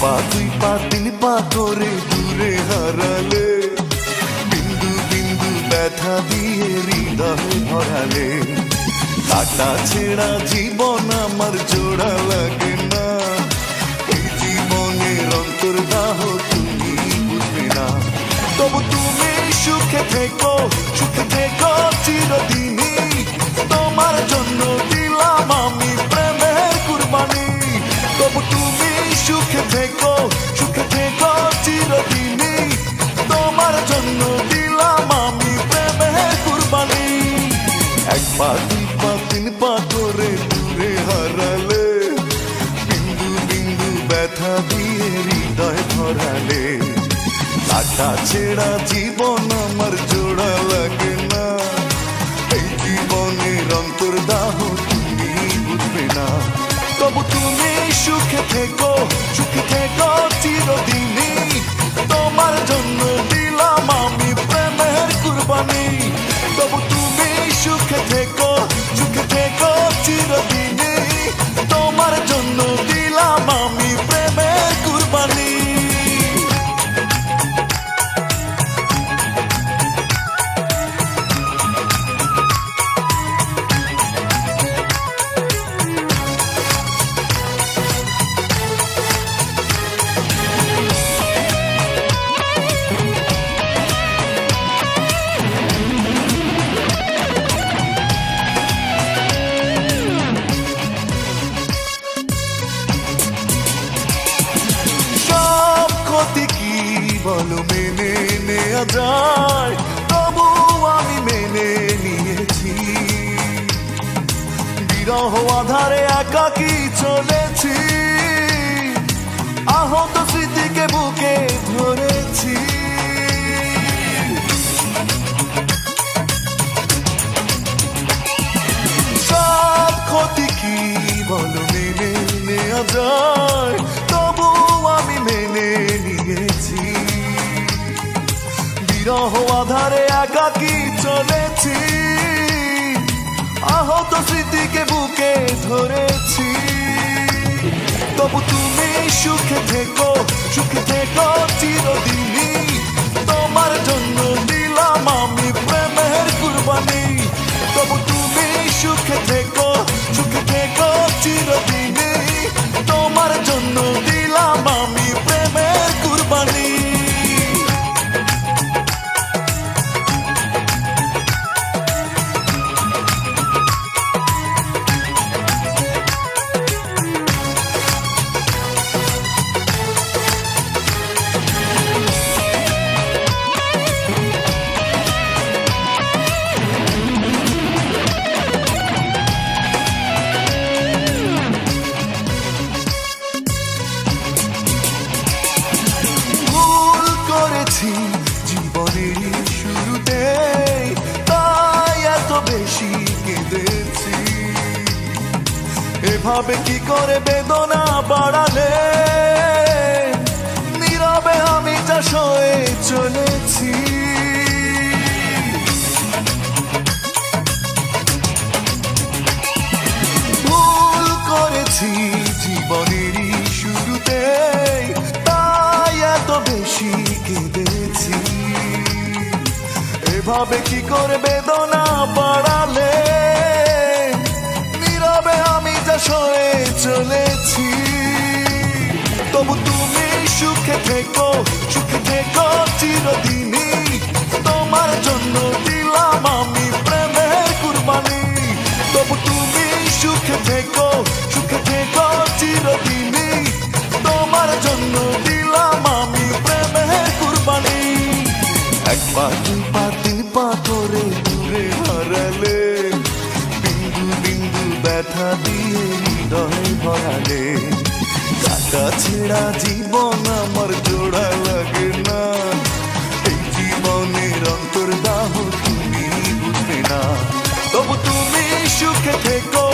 পা দুই পা তিন পা করে দূরে হারালে, বিন্দু বিন্দু ব্যথা দিয়ে হৃদয় ভরালে। কাটা ছেঁড়া জীবন আমার জোড়া লাগে না, এই জীবনের অন্তর্দাহ তুমি বুঝবে না। তবু তুমি সুখে থেকো চিরদিনই, তোমার জন্য দিলাম আমি প্রেমের কুরবানি। তবু তুমি সুখে থেকো চিরদিনই, তোমার জন্য দিলাম আমি প্রেমের কুরবানি। এক পা দুই পা তিন পা করে দূরে হারালে, বিন্দু বিন্দু ব্যথা দিয়ে হৃদয় ভরালে। কাটা ছেঁড়া জীবন আমার জোড়া লাগে না, এই জীবনের অন্তর্দাহ তুমি বুঝবে না। তবু তুমি সুখে থেকো চিরদিনই, তোমার জন্য দিলাম আমি প্রেমের কুরবানি। তবু তুমি সুখে থেকো চিরদিনই, তোমার জন্য দিলাম আমি প্রেমের কুরবানি। বলো মেনে নেয়া যায়, তবু আমি মেনে নিয়েছি। বিরহ আধারে একাকী চলেছি, আহত স্মৃতিকে বুকে ধরেছি। সব ক্ষতি কি বলো মেনে নেয়া যায়, তবু আমি মেনে নিয়েছি। বিরহ আধারে একাকী চলেছি, আহত স্মৃতিকে বুকে ধরেছি। তবু তুমি সুখে থেকো চিরদিনই, তোমার জন্য দিলাম আমি প্রেমের কুরবানি। তবু তুমি সুখে থেকো চিরদিনই, তোমার জন্য দিলাম আমি প্রেমের কুরবানি। জীবনের শুরুতে তাই এত বেশি কেঁদেছি, এভাবে কি করে বেদনা বাড়ালে, নীরবে আমি যা সয়ে চলেছি। ভুল করেছি জীবনেরই শুরুতে, তাই এত বেশি কেঁদেছি, এভাবে কি করে বেদনা বাড়ালে, নীরবে আমি যা সয়ে চলেছি। তবু তুমি সুখে থেকো চিরদিনই, তোমার জন্য দিলাম আমি প্রেমের কুরবানি। তবু তুমি সুখে থেকো চিরদিনই, তোমার জন্য দিলাম আমি প্রেমের কুরবানি। এক পা দুই পা তিন পা করে দূরে হারালে, বিন্দু বিন্দু ব্যথা দিয়ে হৃদয় ভরালে। কাটা ছেঁড়া জীবন আমার জোড়া লাগে না, এই জীবনের অন্তর্দাহ তুমি বুঝবে না। তবু তুমি সুখে থেকো